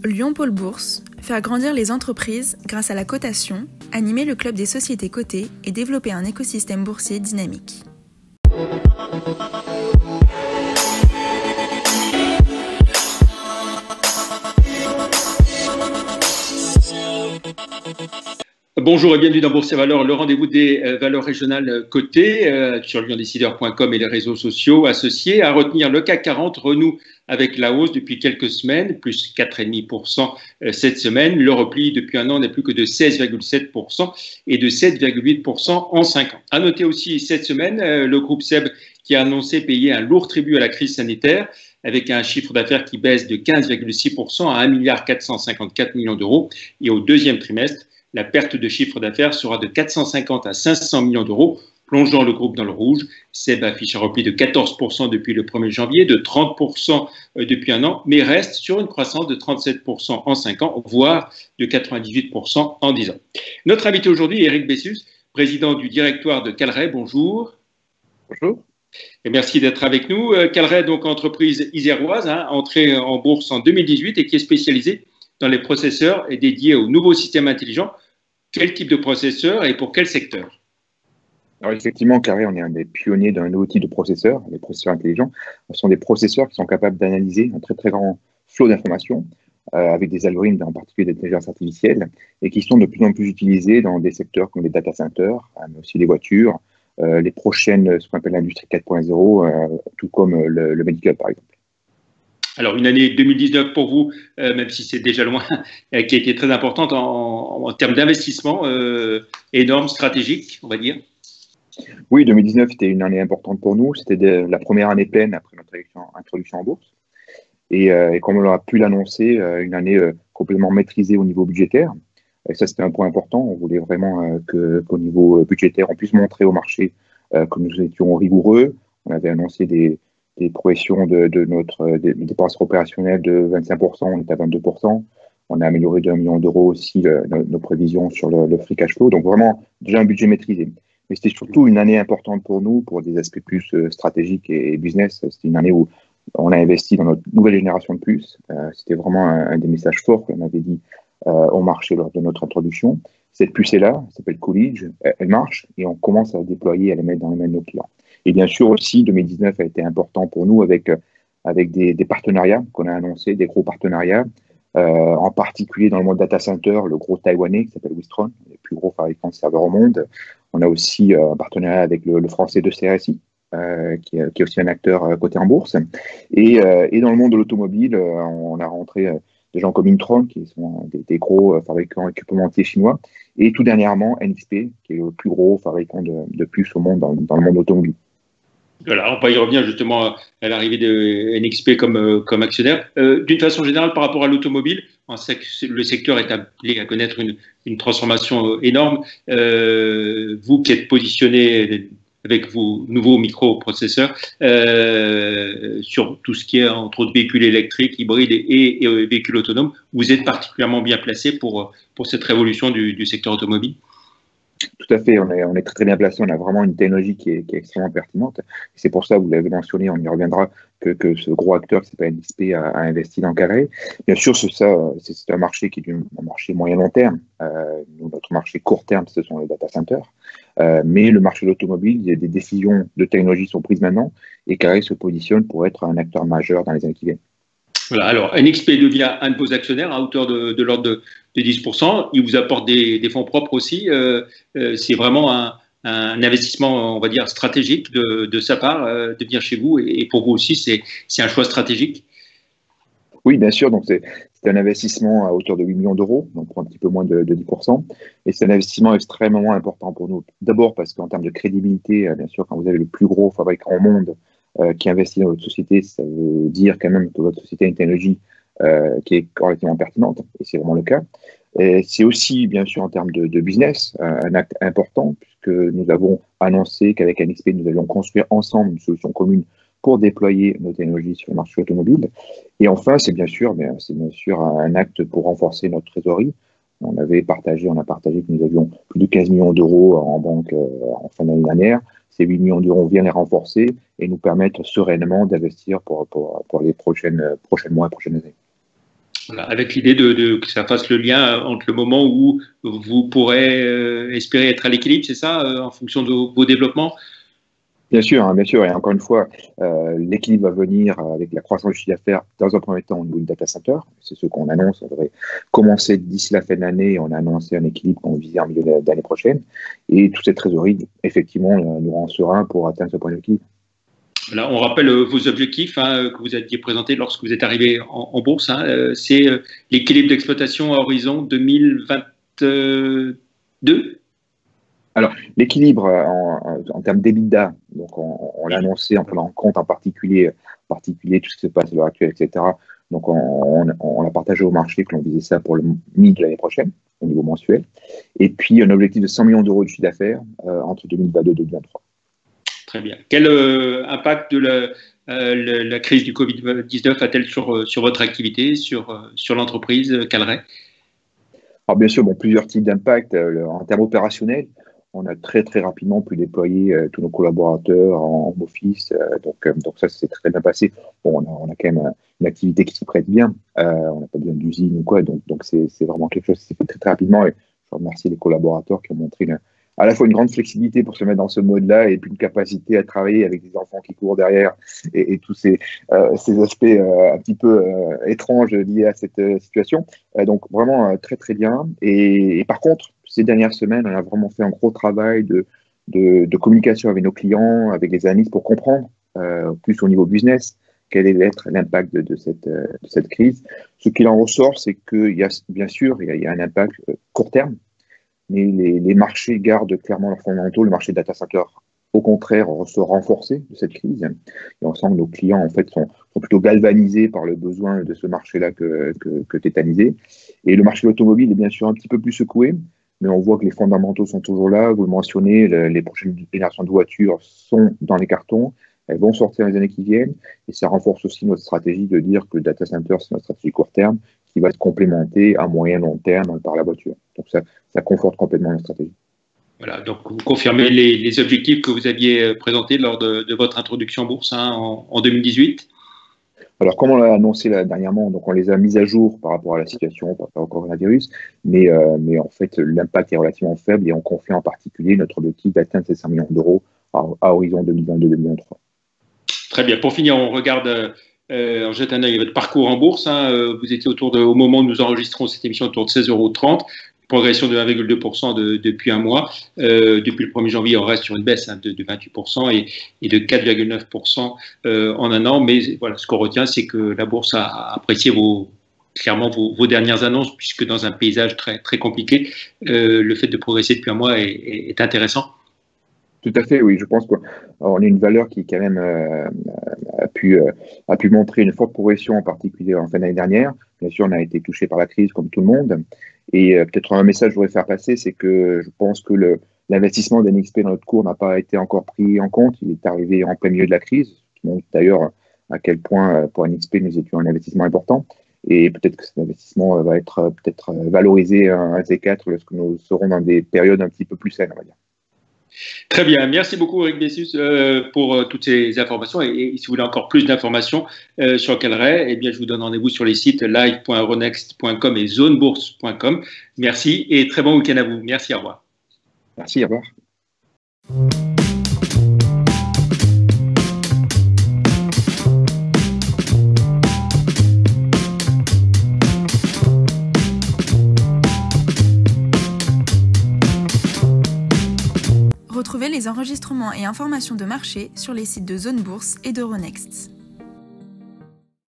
Lyon Pôle Bourse, faire grandir les entreprises grâce à la cotation, animer le club des sociétés cotées et développer un écosystème boursier dynamique. Bonjour et bienvenue dans Bourse et Valeurs, le rendez-vous des valeurs régionales cotées sur lyondécideur.com et les réseaux sociaux associés. À retenir, le CAC 40 renoue avec la hausse depuis quelques semaines, plus 4,5% cette semaine. Le repli depuis un an n'est plus que de 16,7% et de 7,8% en 5 ans. À noter aussi cette semaine, le groupe SEB qui a annoncé payer un lourd tribut à la crise sanitaire avec un chiffre d'affaires qui baisse de 15,6% à 1,454 milliard d'euros. Et au deuxième trimestre, la perte de chiffre d'affaires sera de 450 à 500 millions d'euros, plongeant le groupe dans le rouge. SEB affiche un repli de 14% depuis le 1er janvier, de 30% depuis un an, mais reste sur une croissance de 37% en 5 ans, voire de 98% en 10 ans. Notre invité aujourd'hui est Eric Bessus, président du directoire de Calray. Bonjour. Bonjour. Et merci d'être avec nous. Calray, donc entreprise iséroise, entrée en bourse en 2018 et qui est spécialisée dans les processeurs et dédiée aux nouveaux systèmes intelligents. Quel type de processeur et pour quel secteur? Alors effectivement, Calray, on est un des pionniers d'un nouveau type de processeur, les processeurs intelligents. Ce sont des processeurs qui sont capables d'analyser un très très grand flot d'informations avec des algorithmes, en particulier d'intelligence artificielle, et qui sont de plus en plus utilisés dans des secteurs comme les data centers, mais aussi les voitures, les prochaines, ce qu'on appelle l'industrie 4.0, tout comme le médical par exemple. Alors, une année 2019 pour vous, même si c'est déjà loin, qui a été très importante en termes d'investissement énorme, stratégique, on va dire. Oui, 2019 était une année importante pour nous. C'était la première année pleine après notre introduction en bourse. Et comme on aura pu l'annoncer, une année complètement maîtrisée au niveau budgétaire. Et ça, c'était un point important. On voulait vraiment qu'au niveau budgétaire, on puisse montrer au marché que nous étions rigoureux. On avait annoncé des progressions de notre dépenses opérationnelles de 25%, on est à 22%. On a amélioré d'1 million d'euros aussi nos prévisions sur le free cash flow. Donc vraiment, déjà un budget maîtrisé. Mais c'était surtout une année importante pour nous, pour des aspects plus stratégiques et business. C'était une année où on a investi dans notre nouvelle génération de puces. C'était vraiment un des messages forts qu'on avait dit au marché lors de notre introduction. Cette puce est là, elle s'appelle Coolidge, elle marche et on commence à la déployer, à la mettre dans les mains de nos clients. Et bien sûr aussi, 2019 a été important pour nous avec des partenariats qu'on a annoncés, des gros partenariats, en particulier dans le monde data center, le gros taïwanais qui s'appelle Wistron, le plus gros fabricant de serveurs au monde. On a aussi un partenariat avec le français de CRSI, qui est aussi un acteur coté en bourse. Et dans le monde de l'automobile, on a rentré des gens comme Intron, qui sont des gros fabricants équipementiers chinois, et tout dernièrement NXP, qui est le plus gros fabricant de puces au monde dans le monde automobile. Voilà, on va y revenir justement à l'arrivée de NXP comme actionnaire. D'une façon générale, par rapport à l'automobile, on sait que le secteur est appelé à connaître une transformation énorme. Vous qui êtes positionné avec vos nouveaux microprocesseurs sur tout ce qui est entre autres véhicules électriques, hybrides et véhicules autonomes, vous êtes particulièrement bien placé pour cette révolution du secteur automobile? Tout à fait, on est très, très bien placé, on a vraiment une technologie qui est extrêmement pertinente. C'est pour ça, vous l'avez mentionné, on y reviendra, que ce gros acteur qui s'appelle NXP a investi dans Calray. Bien sûr, c'est un marché qui est un marché moyen-long terme. Notre marché court terme, ce sont les data centers. Mais le marché de l'automobile, il y a des décisions de technologie qui sont prises maintenant et Calray se positionne pour être un acteur majeur dans les années qui viennent. Voilà, alors NXP devient un de vos actionnaires à hauteur de l'ordre de 10%. Il vous apporte des fonds propres aussi. C'est vraiment un investissement, on va dire, stratégique de sa part de venir chez vous. Et pour vous aussi, c'est un choix stratégique? Oui, bien sûr. Donc, c'est un investissement à hauteur de 8 millions d'euros, donc pour un petit peu moins de 10%. Et c'est un investissement extrêmement important pour nous. D'abord parce qu'en termes de crédibilité, bien sûr, quand vous avez le plus gros fabricant au monde qui investit dans votre société, ça veut dire quand même que votre société a une technologie qui est relativement pertinente, et c'est vraiment le cas. C'est aussi, bien sûr, en termes de business, un acte important, puisque nous avons annoncé qu'avec NXP, nous allions construire ensemble une solution commune pour déployer nos technologies sur le marché automobile. Et enfin, c'est bien sûr un acte pour renforcer notre trésorerie. On a partagé que nous avions plus de 15 millions d'euros en banque en fin d'année dernière. Ces 8 millions d'euros viennent les renforcer et nous permettre sereinement d'investir pour les prochains mois et prochaines années. Voilà, avec l'idée que ça fasse le lien entre le moment où vous pourrez espérer être à l'équilibre, c'est ça, en fonction de vos développements? Bien sûr, hein, bien sûr. Et encore une fois, l'équilibre va venir avec la croissance du chiffre d'affaires dans un premier temps au niveau du data center. C'est ce qu'on annonce. On devrait commencer d'ici la fin de l'année. On a annoncé un équilibre qu'on visait en milieu d'année prochaine. Et toute cette trésorerie, effectivement, nous rend serein pour atteindre ce point d'équilibre. Voilà, on rappelle vos objectifs que vous aviez présentés lorsque vous êtes arrivé en bourse. C'est l'équilibre d'exploitation à horizon 2022. Alors, l'équilibre en termes d'EBITDA, donc on l'a annoncé en prenant en compte en particulier tout ce qui se passe à l'heure actuelle, etc. Donc, on l'a partagé au marché que l'on visait ça pour le mi de l'année prochaine, au niveau mensuel. Et puis, un objectif de 100 millions d'euros de chiffre d'affaires entre 2022 et 2023. Très bien. Quel impact de la crise du Covid-19 a-t-elle sur votre activité, sur l'entreprise Calray? Alors bien sûr, plusieurs types d'impacts. En termes opérationnels, on a très très rapidement pu déployer tous nos collaborateurs en home office. Donc ça, c'est très bien passé. Bon, on a quand même une activité qui s'y prête bien. On n'a pas besoin d'usine ou quoi. Donc c'est vraiment quelque chose qui s'est fait très très rapidement. Et je remercie les collaborateurs qui ont montré à la fois une grande flexibilité pour se mettre dans ce mode-là et puis une capacité à travailler avec des enfants qui courent derrière et tous ces aspects un petit peu étranges liés à cette situation. Donc vraiment très très bien. Et par contre, ces dernières semaines, on a vraiment fait un gros travail de communication avec nos clients, avec les analystes pour comprendre plus au niveau business quel est être l'impact de cette crise. Ce qu'il en ressort, c'est qu'il y a bien sûr il y a un impact court terme. Mais les marchés gardent clairement leurs fondamentaux. Le marché data center, au contraire, ressort renforcé de cette crise. Et on sent que nos clients, en fait, sont plutôt galvanisés par le besoin de ce marché-là que tétanisés. Et le marché de l'automobile est bien sûr un petit peu plus secoué, mais on voit que les fondamentaux sont toujours là. Vous le mentionnez, les prochaines générations de voitures sont dans les cartons. Elles vont sortir les années qui viennent. Et ça renforce aussi notre stratégie de dire que le data center, c'est notre stratégie court terme qui va se complémenter à moyen long terme par la voiture. Donc ça conforte complètement notre stratégie. Voilà, donc vous confirmez les objectifs que vous aviez présentés lors de votre introduction en bourse en 2018. Alors, comme on l'a annoncé dernièrement, donc on les a mis à jour par rapport à la situation, par rapport au coronavirus, mais en fait, l'impact est relativement faible et on confie en particulier notre objectif d'atteindre ces 5 millions d'euros à horizon 2022-2023. Très bien. Pour finir, on regarde, on jette un œil à votre parcours en bourse. Vous étiez au moment où nous enregistrons cette émission, autour de 16,30 €. Progression de 1,2% depuis un mois. Depuis le 1er janvier, on reste sur une baisse de 28% et de 4,9% en un an. Mais voilà, ce qu'on retient, c'est que la bourse a apprécié clairement vos dernières annonces, puisque dans un paysage très, très compliqué, le fait de progresser depuis un mois est intéressant. Tout à fait, oui. Je pense qu'on est une valeur qui, quand même, a pu montrer une forte progression, en particulier en fin d'année dernière. Bien sûr, on a été touché par la crise, comme tout le monde. Et peut-être un message que je voudrais faire passer, c'est que je pense que l'investissement d'NXP dans notre cours n'a pas été encore pris en compte. Il est arrivé en plein milieu de la crise, qui montre d'ailleurs à quel point, pour NXP, nous étions un investissement important. Et peut-être que cet investissement va être peut-être valorisé un C4 lorsque nous serons dans des périodes un petit peu plus saines, on va dire. Très bien, merci beaucoup Eric Bessus pour toutes ces informations et si vous voulez encore plus d'informations sur Calray, eh bien je vous donne rendez-vous sur les sites live.euronext.com et zonebourse.com. Merci et très bon week-end à vous. Merci, au revoir. Merci, au revoir. Retrouvez les enregistrements et informations de marché sur les sites de Zone Bourse et d'Euronext.